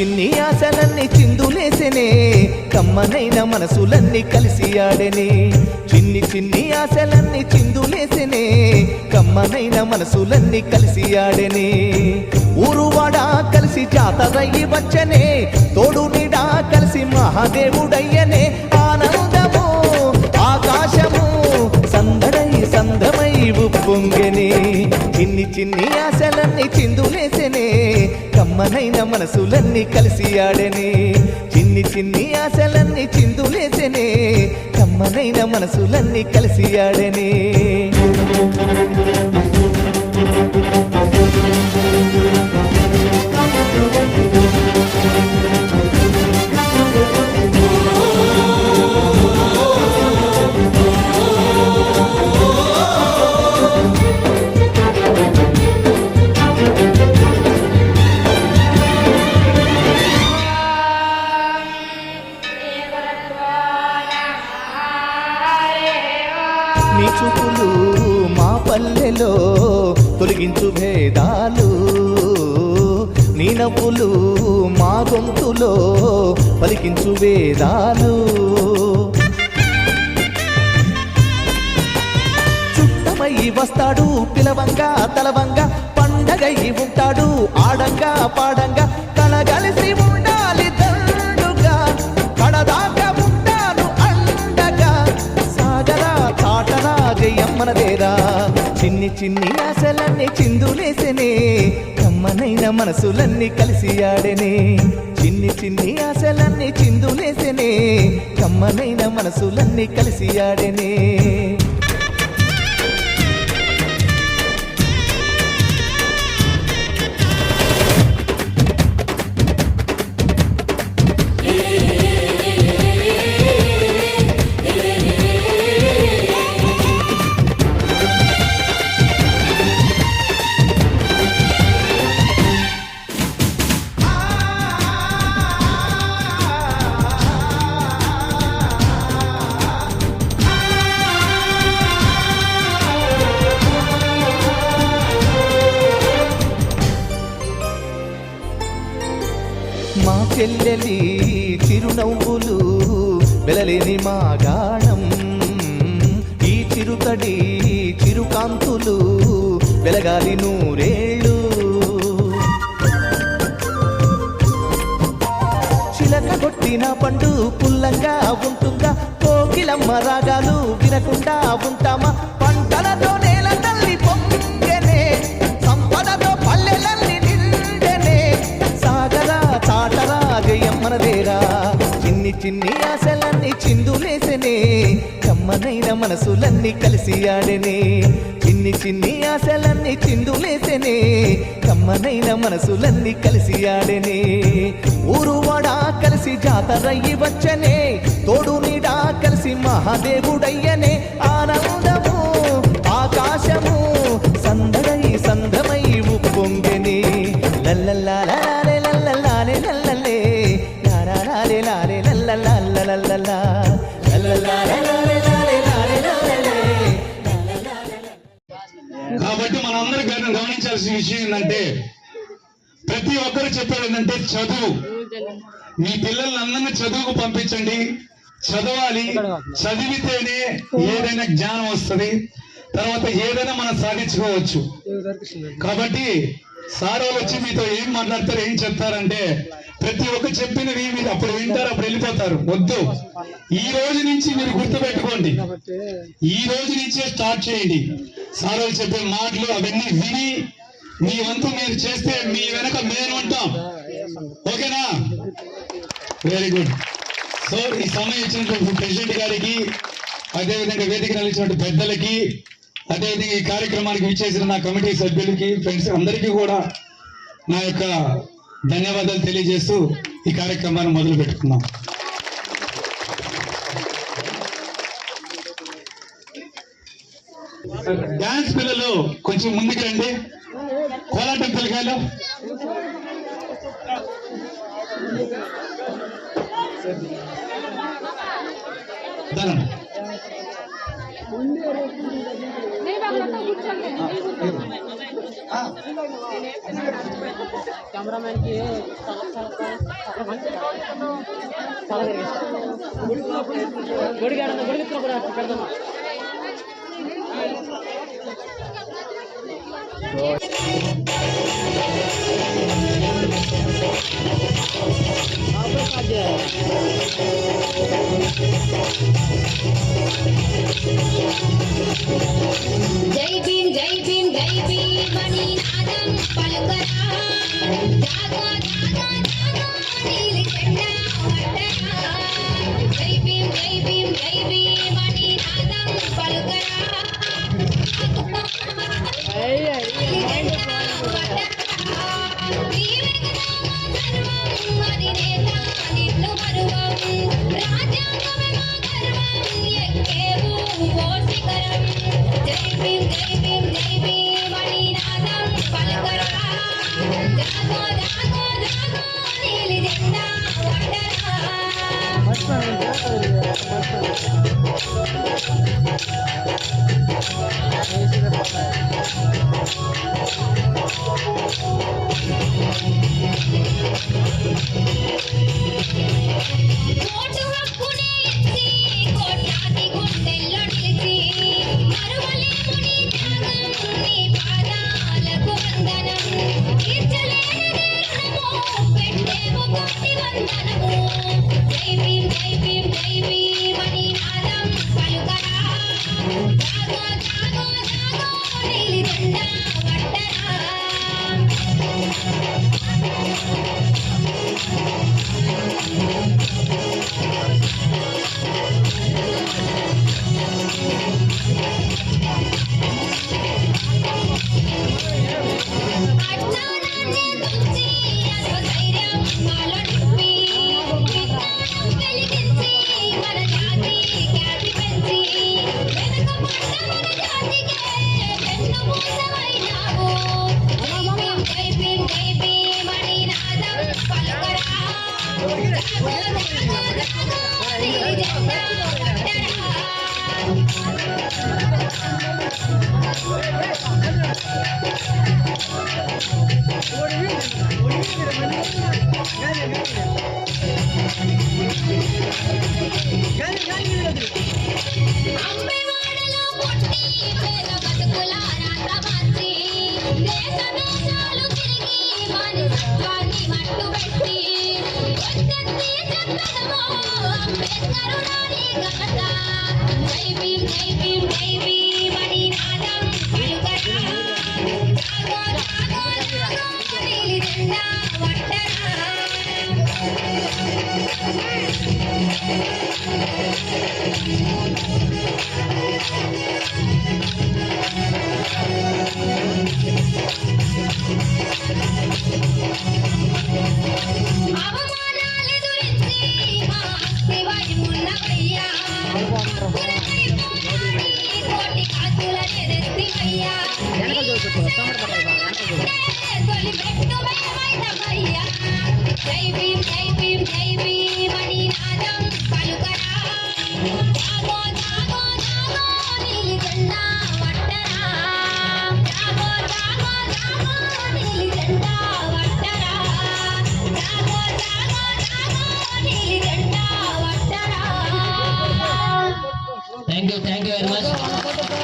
చిన్ని ఆశలన్నీ చిందులేసెనే కమ్మనైన మనసులన్నీ కలిసి ఆడెనే చిన్ని చిన్ని ఆశలన్నీ చిందులేసెనే కమ్మనైన మనసులన్నీ కలిసి ఆడెనే ఊరువాడ కలిసి జాతరయ్యి వచ్చనే తోడు నీడా కలిసి మహాదేవుడయ్యనే ఆనందము ఆకాశము సందడై సంద్రమై ఉప్పొంగెనే చిన్ని చిన్ని ఆశలన్నీ చిందులేసెనే కమ్మనైన మనసులన్నీ కలిసి ఆడెనే చిన్ని చిన్ని ఆశలన్నీ చిందులేసెనే కమ్మనైన మనసులన్నీ కలిసి ఆడెనే నీ చూపులు మా పల్లెలో తొలగించు భేదాలు నీ నవ్వులు మా గొంతులో పలికించు వేదాలు చుట్టమై వస్తాడు పిలవంగా తలవంగా పండగై ఉంటాడు ఆడంగా పాడంగా కలగలిసి ఉండాలి దండుగా కడదాకా ఉంటాను అండగా సాగరా తాటరా జయమ్మనదేరా చిన్ని చిన్ని ఆశలన్నీ చిందులేసెనే కమ్మనైన మనసులన్నీ కలిసి ఆడెనే చిన్ని చిన్ని ఆశలన్నీ చిందులేసెనే కమ్మనైన మనసులన్నీ కలిసి ఆడెనే మా చెల్లెలి చిరునవ్వులు వెలలేని మా గాణం ఈ చిరుతడి చిరుకాంతులు వెలగాలి నూరేళ్ళు చిలక కొట్టిన పండు పుల్లంగా ఉంటుందా కోకిలమ్మ రాగాలు వినకుండా ఉంటామా పంటలతో నేల తల్లి పొంగెనే సంపదతో పల్లెలన్నీ నిండెనే సాగరా చాటరా జయమ్మనదేరా చిన్ని చిన్ని ఆశలన్నీ చిందులేసెనే కమ్మనైన మనసులన్నీ కలిసి ఆడెనే చిన్ని చిన్ని ఆశలన్నీ చిందులేసెనే కమ్మనైన మనసులన్నీ కలిసి ఆడెనే ఊరువాడ కలిసి జాతరయ్యి వచ్చనే తోడు నీడా కలిసి మహాదేవుడయ్యనే ఆనందము ఆకాశము సందడై సంద్రమై ఉప్పొంగెనే లల్లల్లాలే లల్లల్లాలే లల్లలే లారాలే లాలే లల్లల్లాలల్లల్లా కాబట్టి మనందరూ గమనించాల్సిన విషయం ఏంటంటే ప్రతి ఒక్కరు చెప్పేది ఏంటంటే చదువు మీ పిల్లలందరినీ చదువుకు పంపించండి చదవాలి చదివితేనే ఏదైనా జ్ఞానం వస్తుంది తర్వాత ఏదైనా మనం సాధించుకోవచ్చు కాబట్టి సార్ వాళ్ళు వచ్చి మీతో ఏం మాట్లాడతారు ఏం చెప్తారంటే ప్రతి ఒక్కరు చెప్పినవి మీరు అప్పుడు వింటారు అప్పుడు వెళ్ళిపోతారు వద్దు ఈ రోజు నుంచి మీరు గుర్తుపెట్టుకోండి ఈ రోజు నుంచే స్టార్ట్ చేయండి సార్ వాళ్ళు చెప్పే మాటలు అవన్నీ విని మీ వంతు మీరు చేస్తే మీ వెనక మేము ఉంటాం ఓకేనా వెరీ గుడ్ సో ఈ సమయం ఇచ్చినటువంటి ప్రెసిడెంట్ గారికి అదేవిధంగా వేదిక నిలిచినటువంటి పెద్దలకి అదేవిధంగా ఈ కార్యక్రమానికి విచ్చేసిన నా కమిటీ సభ్యులకి ఫ్రెండ్స్ అందరికీ కూడా నా యొక్క ధన్యవాదాలు తెలియజేస్తూ ఈ కార్యక్రమాన్ని మొదలు పెట్టుకున్నాం. డాన్స్ పిల్లలు కొంచెం ముందుకు రండి. కోలాటం పిల్లకాయలు కెమెరామెన్ కి గుడికి కూడా పెడతాం. జై భీమ్ జై భీమ్ జై భీమ్ అని నాదం పలుకరా జాగో జాగో జాగో నీలి జెండా పట్టరా జై భీమ్ జై భీమ్ జై భీమ్ అని నాదం పలుకరా నీలి జెండా పట్టరా నీవే కదా సర్వం అధినేత నిన్ను మరువం రాజ్యాంగమే మా గర్వం ఎక్కేవు ఓ శిఖరం జై భీమ్ జై భీమ్ జై భీమ్ అని నాదం పలుకరా జాగో జాగో జాగో నీలి జెండా పట్టరా ఓటు హక్కునే ఇచ్చి కోట్లాది గుండెల్లో నిలిచి మరువలేము నీ త్యాగం నీ పాదాలకు వందనం తీర్చలేని రుణము పెట్టేము కోటి వందనము జై భీమ్ జై భీమ్ జై భీమ్ అని నాదం పలుకరా జాగో జాగో జాగో నీలి జెండా పట్టరా అజ్ఞానాన్ని తుంచి అధైర్యం మాలో నింపి విజ్ఞానం వెలిగించి మన జాతి ఖ్యాతి పెంచి వెనుకబడ్డ మన జాతికే వెన్నుమూసమైనావు జై భీమ్ జై భీమ్ అని నాదం పలుకరా జాగో జాగో జాగో నీలి జెండా పట్టరా అమ్మెవాడలో పుట్టి పేద బతుకుల రాత మార్చి దేశ దేశాలు తిరిగి వానిసత్వాన్ని మట్టుబెట్టి వచ్చేసి చెప్పదమో అంబేద్కరు నాని ఘనత జై భీమ్ జై భీమ్ జై భీమ్ అని నాదం పలుకరా జాగో జాగో జాగో నీలి జెండా పట్టరా అవమానాలు ఎదురించి మా ఆస్తి వైమున్నవయ్యా హక్కులకై పోరాడి కోటి కాకులనే తెస్తివయ్యా తొలి పెట్టు మేమైనవయ్యా జై భీమ్ జై భీమ్ జై భీమ్ అని నాదం పలుకరా జాగో జాగో జాగో నీలి జెండా పట్టరా జాగో జాగో జాగో నీలి జెండా పట్టరా జాగో జాగో జాగో నీలి జెండా పట్టరా థ్యాంక్ యూ వెరీ మచ్.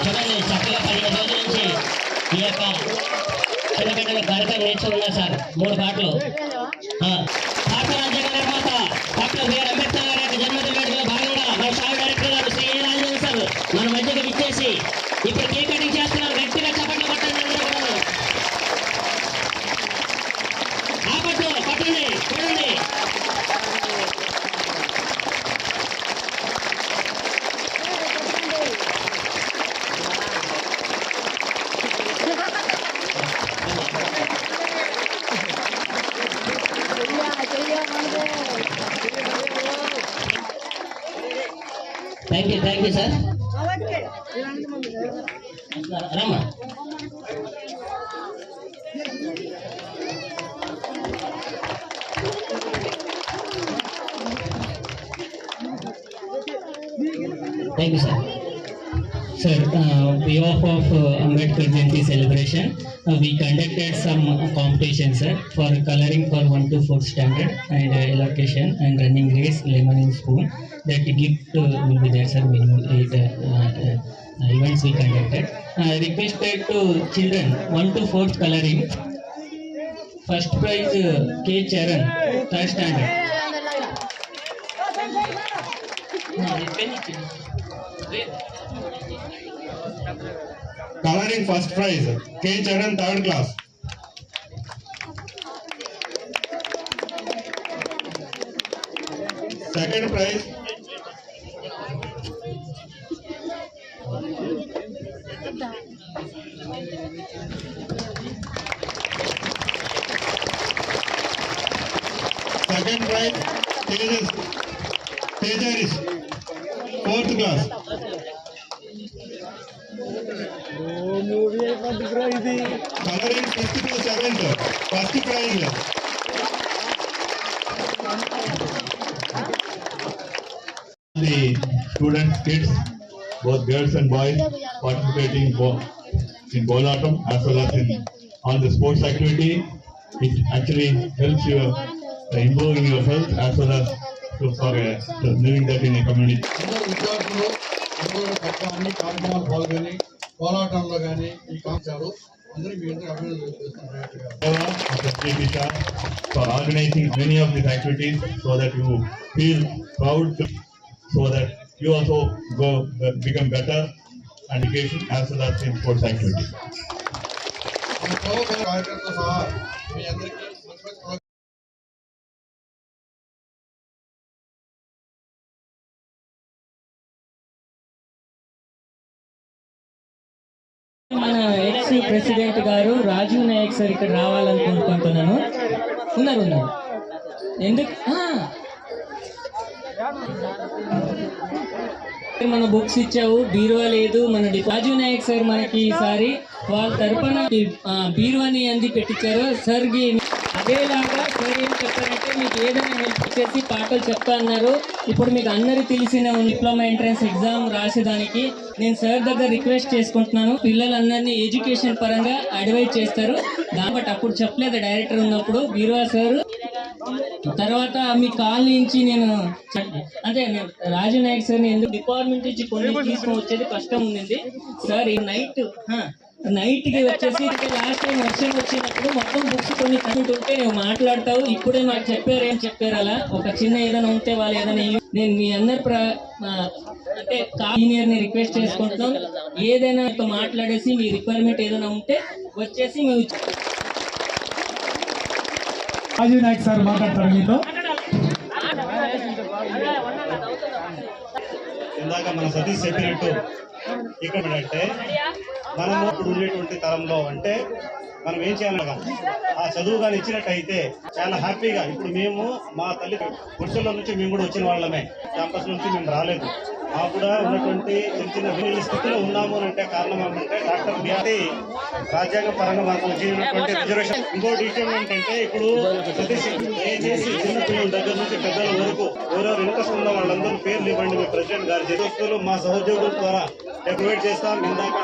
చూడండి చక్కగా 15 రోజుల నుంచి ఈ యొక్క చిన్నపిల్లల కార్యక్రమం నేర్చుకున్నారు సార్. 3 పాటలు. భారత రాజ్యాంగ నిర్మాత డాక్టర్ బిఆర్ అంబేద్కర్ గారి యొక్క జన్మదిన వేడుకలో భాగంగా మన సాయి డైరెక్టర్ గారు శ్రీ ఏ రాజేంద్ర సార్ మన మధ్యకి విచ్చేసి ఇప్పుడు కేక్ కటింగ్ చేస్తున్నారు. గట్టిగా చప్పట్లు కొట్టండి అందరూ కూడా. ఆపట్టు కొట్టండి చూడండి. Thank you sir. రామ్మా. Thank you sir. Sir, behalf of Ambedkar Jayanti celebration, we conducted some competition, sir, for coloring for 1 to 4 standard and elocution and running race, lemon and spoon. That gift will be there, sir. Minimum 8 events we conducted. Requested to children 1 to 4th coloring. First prize K. Charan, 3rd standard. Coloring first prize K. Charan, 3rd class. Second prize Tejas, 4th class. Coloring 5th to 7th, first prize. The students, kids, both girls and boys, participating in Bolatam as well as in on the sports activity. It actually helps you improving your health as well as to living that in a community. అందరూ విద్యార్థులు అందరూ చక్కగా అన్ని కార్యక్రమాలు పాల్గొని పోరాటంలో కానీ ఈ కాంక్షలు అందరికీ మీ అందరూ అభినందనలు తెలియజేస్తున్నాను. For organizing many of these activities so that you feel proud, so that you also become better in education as well as in sports activities. మన ప్రభుత్వ కార్యక్రమంతో సహా మీ అందరికీ మంచి మన ఎక్స్ ప్రెసిడెంట్ గారు రాజీవ్ నాయక్ సార్ ఇక్కడ రావాలనుకుంటున్నాను. ఉన్నారు ఎందుకు మన బుక్స్ ఇచ్చావు, బీరువా లేదు. మన రాజీవ్ నాయక్ సార్ మనకి ఈసారి వాళ్ళ తరపున బీరువాని అంది పెట్టించారు. సార్కి అదేలాగా సార్ ఏం చెప్పారంటే మీకు ఏదైనా హెల్ప్ చేసి పాటలు చెప్తా అన్నారు. ఇప్పుడు మీకు అందరికి తెలిసిన డిప్లొమా ఎంట్రన్స్ ఎగ్జామ్ రాసేదానికి నేను సార్ దగ్గర రిక్వెస్ట్ చేసుకుంటున్నాను. పిల్లలందరినీ ఎడ్యుకేషన్ పరంగా అడ్వైజ్ చేస్తారు. కాబట్టి అప్పుడు చెప్పలేదు డైరెక్టర్ ఉన్నప్పుడు బీరువా సార్. తర్వాత మీ కాలనీ నుంచి నేను అంటే రాజు నాయక్ సార్ ఎందుకు డిపార్ట్మెంట్ నుంచి కొన్ని తీసుకొని వచ్చేది కష్టం ఉంది సార్. ఈ నైట్ కి వచ్చేసి లాస్ట్ టైం వర్షం వచ్చినప్పుడు మొత్తం బుక్స్ కొన్ని చదువుతుంటే నువ్వు మాట్లాడతావు. ఇప్పుడే మాకు చెప్పారు ఏం చెప్పారు అలా ఒక చిన్న ఏదైనా ఉంటే వాళ్ళు ఏదైనా నేను మీ అందరు అంటే సీనియర్ ని రిక్వెస్ట్ చేసుకుంటున్నాం. ఏదైనా మాట్లాడేసి మీ రిక్వైర్మెంట్ ఏదైనా ఉంటే వచ్చేసి మేము రాజీవ్ నాయక్ సార్ మాట్లాడతారు మీతో. ఇందాక మన సతీష్ చెప్పినట్టు ఇక్కడ అంటే మనము ఇప్పుడు ఉండేటువంటి తరంలో అంటే మనం ఏం చేయాలి, ఆ చదువు కానీ ఇచ్చినట్టయితే చాలా హ్యాపీగా. ఇప్పుడు మేము మా తల్లి గుడిసెల్లో నుంచి మేము కూడా వచ్చిన వాళ్ళమే, క్యాంపస్ నుంచి మేము రాలేదు. మాకు కూడా ఉన్నటువంటి చిన్న చిన్న విలువ స్థితిలో ఉన్నాము అంటే కారణం ఏమంటే డాక్టర్ బిఆర్ రాజ్యాంగ పరంగా మనకు వచ్చినటువంటి రిజర్వేషన్. ఇంకోటి విషయం ఏంటంటే ఇప్పుడు దయచేసి చిన్న పిల్లల దగ్గర నుంచి పెద్దల వరకు ఎవరెవరు ఇంట్రెస్ట్ ఉన్న వాళ్ళందరూ పేర్లు ఇవ్వండి. మీ ప్రెసిడెంట్ గారి చేతులు మా సహోద్యోగుల ద్వారా డెకరేట్ చేస్తాం. ఇందాక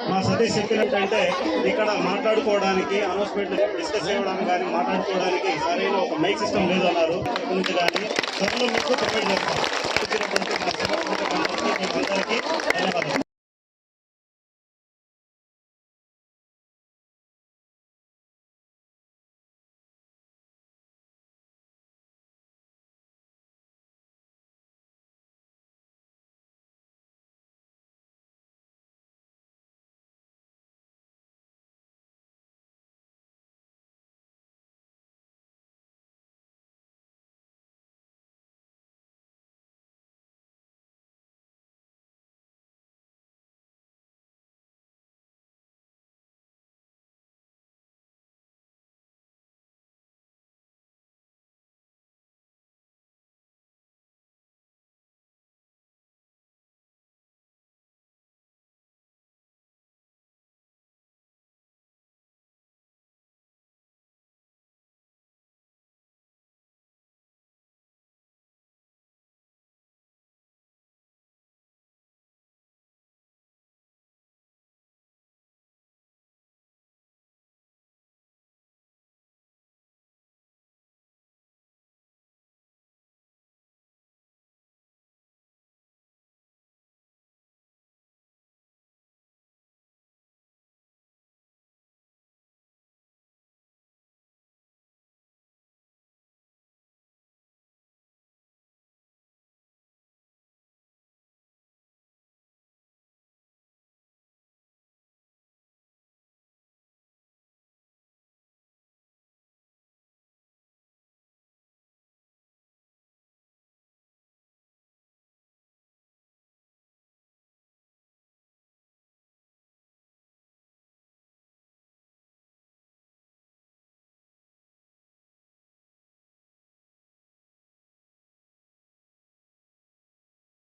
మా సతీష్ చెప్పినట్టంటే ఇక్కడ మాట్లాడుకోవడానికి అనౌన్స్మెంట్ డిస్కస్ చేయడానికి కానీ మాట్లాడుకోవడానికి సరైన ఒక మైక్ సిస్టమ్ లేదు అన్నారు. గురించి కానీ సభలో మీకు ప్రొవైడ్ చేస్తాం.